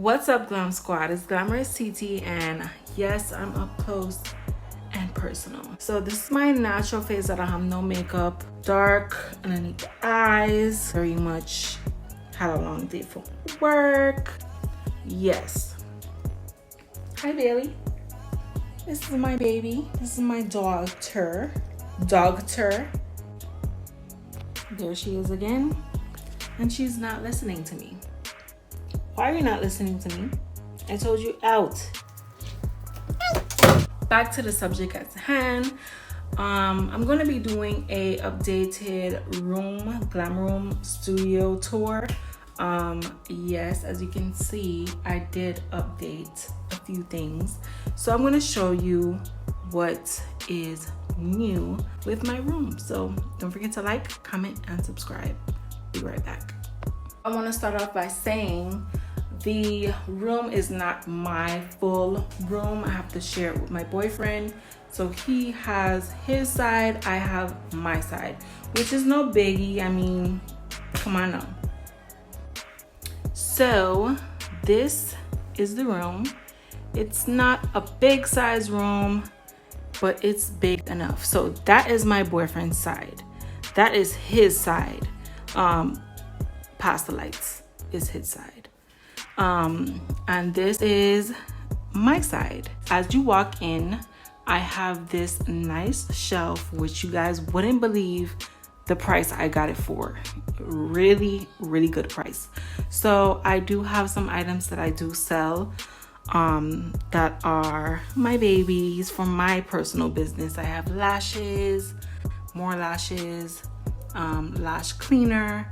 What's up, Glam Squad? It's Glamorous TT, and yes, I'm up close and personal. So this is my natural face that I have no makeup, dark underneath the eyes, very much had a long day from work. Yes. Hi, Bailey. This is my baby. This is my daughter. There she is again, and she's not listening to me. Why are you not listening to me? I told you out. Back to the subject at hand. I'm gonna be doing a updated glam room studio tour. Yes, as you can see, I did update a few things. So I'm gonna show you what is new with my room. So don't forget to like, comment, and subscribe. Be right back. I want to start off by saying the room is not my full room. I have to share it with my boyfriend. So he has his side, I have my side, which is no biggie. I mean, come on now. So this is the room. It's not a big size room, but it's big enough. So that is my boyfriend's side. That is his side. Past the lights is his side. And this is my side. As you walk in, I have this nice shelf, which you guys wouldn't believe the price I got it for. Really, really good price. So I do have some items that I do sell that are my babies from my personal business. I have lashes, more lashes, lash cleaner,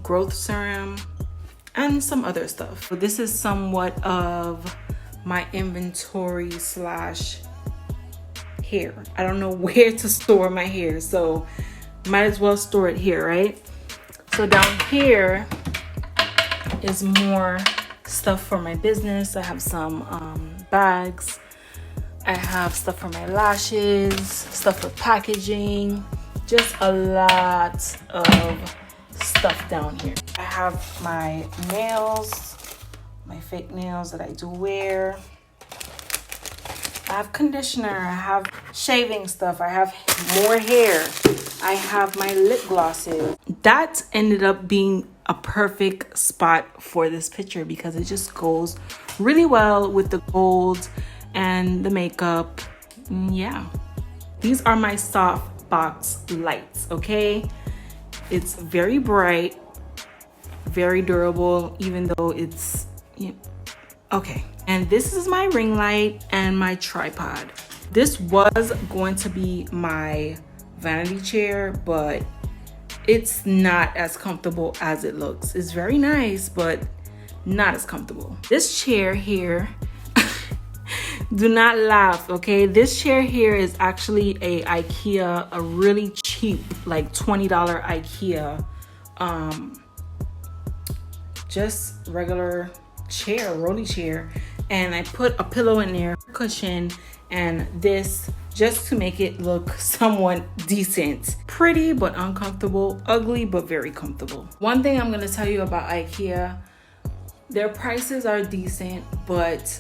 growth serum, and some other stuff. So this is somewhat of my inventory slash hair. I don't know where to store my hair, so might as well store it here, right? So down here is more stuff for my business. I have some bags. I have stuff for my lashes, stuff for packaging, just a lot of stuff down here. I have my nails, my fake nails that I do wear. I have conditioner, I have shaving stuff, I have more hair, I have my lip glosses. That ended up being a perfect spot for this picture because it just goes really well with the gold and the makeup. Yeah. These are my soft box lights, okay? It's very bright, very durable, even though it's, yeah. Okay. And this is my ring light and my tripod. This was going to be my vanity chair, but it's not as comfortable as it looks. It's very nice, but not as comfortable. This chair here, do not laugh, okay? This chair here is actually a IKEA, a really cheap, like $20 IKEA, just regular chair, rolly chair. And I put a pillow in there, cushion, and this just to make it look somewhat decent. Pretty but uncomfortable, ugly but very comfortable. One thing I'm gonna tell you about IKEA, their prices are decent, but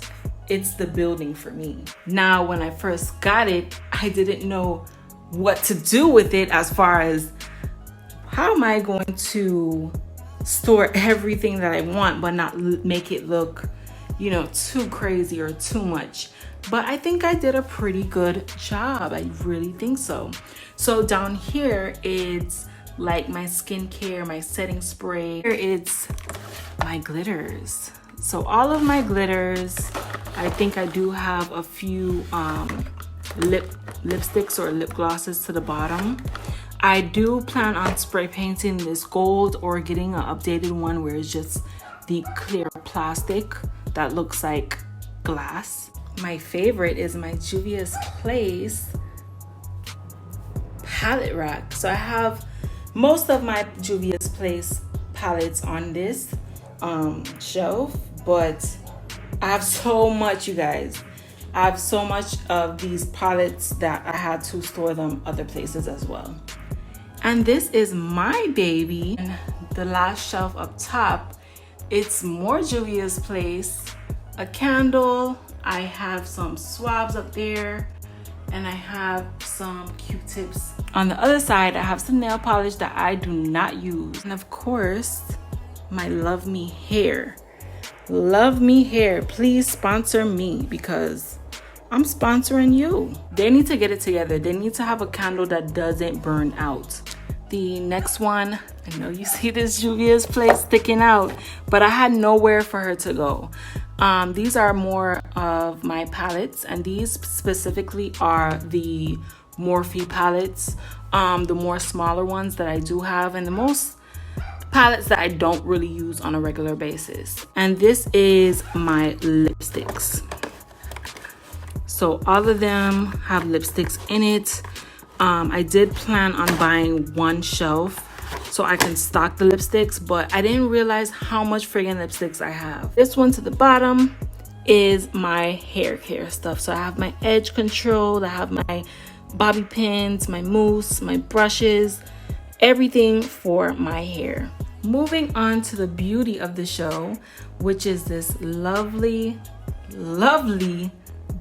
it's the building for me. Now, when I first got it, I didn't know what to do with it as far as how am I going to store everything that I want but not make it look, you know, too crazy or too much. But I think I did a pretty good job. I really think so. So down here, it's like my skincare, my setting spray. Here it's my glitters. So all of my glitters, I think I do have a few lipsticks or lip glosses to the bottom. I do plan on spray painting this gold or getting an updated one where it's just the clear plastic that looks like glass. My favorite is my Juvia's Place palette rack. So I have most of my Juvia's Place palettes on this shelf, but I have so much, you guys. I have so much of these palettes that I had to store them other places as well. And this is my baby. And the last shelf up top, It's more Julia's Place, a candle. I have some swabs up there, and I have some Q-tips. On the other side, I have some nail polish that I do not use. And of course, my Love Me hair. Love Me hair, please sponsor me because I'm sponsoring you. They need to get it together. They need to have a candle that doesn't burn out. The next one, I know you see this Julia's Place sticking out, but I had nowhere for her to go. These are more of my palettes, and these specifically are the Morphe palettes, the more smaller ones that I do have, and the most palettes that I don't really use on a regular basis. And this is my lipsticks. So all of them have lipsticks in it. I did plan on buying one shelf so I can stock the lipsticks, but I didn't realize how much friggin' lipsticks I have. This one to the bottom is my hair care stuff. So I have my edge control, I have my bobby pins, my mousse, my brushes, everything for my hair. Moving on to the beauty of the show, which is this lovely, lovely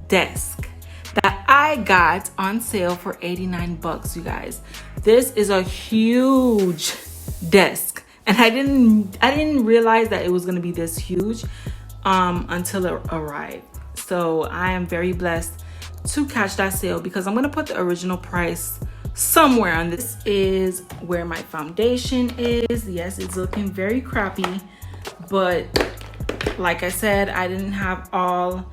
desk that I got on sale for 89 bucks, you guys. This is a huge desk, and I didn't realize that it was going to be this huge until it arrived. So I am very blessed to catch that sale because I'm going to put the original price somewhere on this. Is where my foundation is. Yes, it's looking very crappy, but like I said, I didn't have all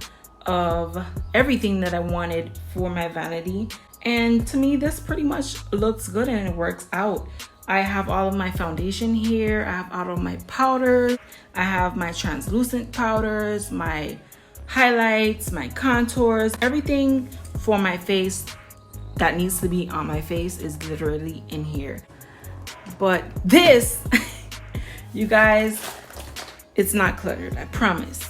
of everything that I wanted for my vanity, and to me this pretty much looks good and it works out. I have all of my foundation here, I have all of my powders, I have my translucent powders, my highlights, my contours, everything for my face that needs to be on my face is literally in here. But this you guys, it's not cluttered, I promise.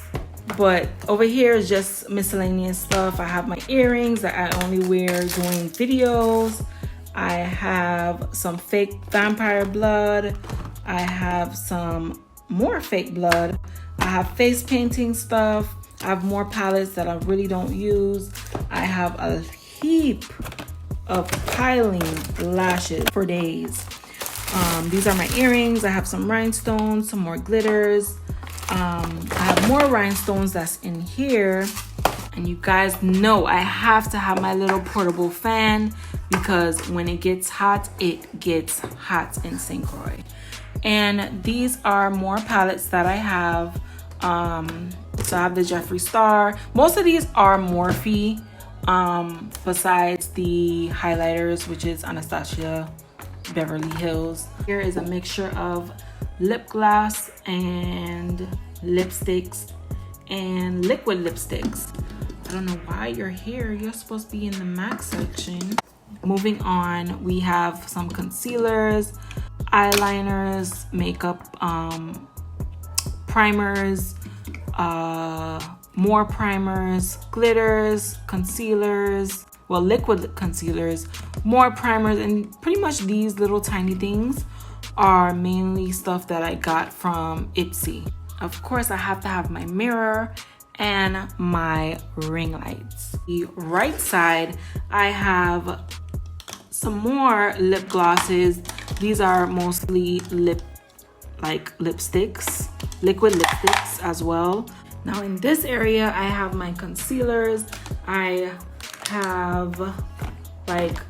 But over here is just miscellaneous stuff. I have my earrings that I only wear doing videos. I have some fake vampire blood. I have some more fake blood. I have face painting stuff. I have more palettes that I really don't use. I have a heap of piling lashes for days. These are my earrings. I have some rhinestones, some more glitters. I have more rhinestones that's in here, and you guys know I have to have my little portable fan because when it gets hot in St. Croix. And these are more palettes that I have. So I have the Jeffree Star. Most of these are Morphe, besides the highlighters, which is Anastasia Beverly Hills. Here is a mixture of lip gloss and lipsticks and liquid lipsticks. I don't know why you're here. You're supposed to be in the MAC section. Moving on, we have some concealers, eyeliners, makeup primers, more primers, glitters, concealers, well, liquid concealers, more primers, and pretty much these little tiny things are mainly stuff that I got from Ipsy. Of course, I have to have my mirror and my ring lights. The right side, I have some more lip glosses. These are mostly lipsticks, liquid lipsticks as well. Now in this area, I have my concealers. I have like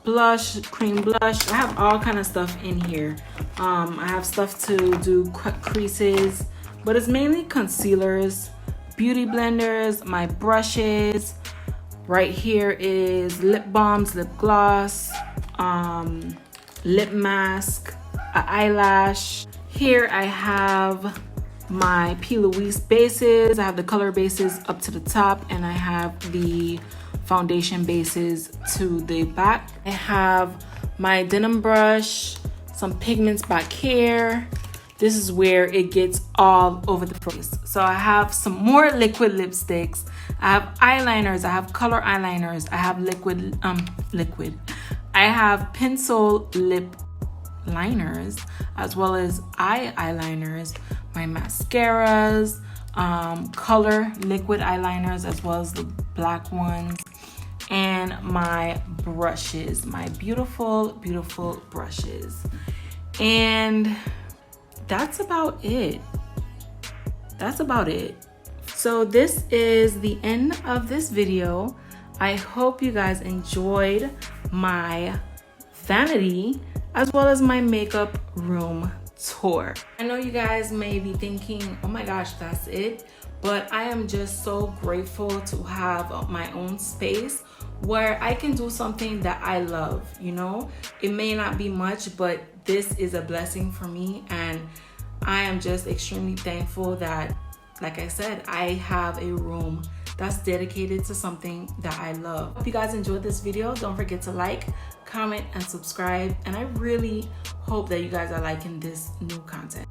blush, cream blush. I have all kind of stuff in here. I have stuff to do creases, but it's mainly concealers, beauty blenders, my brushes. Right here is lip balms, lip gloss, lip mask, an eyelash. Here I have my P. Louise bases. I have the color bases up to the top, and I have the foundation bases to the back. I have my denim brush, some pigments back here. This is where it gets all over the face. So I have some more liquid lipsticks. I have eyeliners. I have color eyeliners. I have liquid. I have pencil lip liners as well as eyeliners. my mascaras, color liquid eyeliners as well as the black ones, and my brushes, my beautiful, beautiful brushes. And that's about it. That's about it. So this is the end of this video. I hope you guys enjoyed my vanity as well as my makeup room tour. I know you guys may be thinking, oh my gosh, that's it. But I am just so grateful to have my own space where I can do something that I love, you know? It may not be much, but this is a blessing for me, and I am just extremely thankful that, like I said, I have a room that's dedicated to something that I love. Hope you guys enjoyed this video. Don't forget to like, comment, and subscribe. And I really hope that you guys are liking this new content.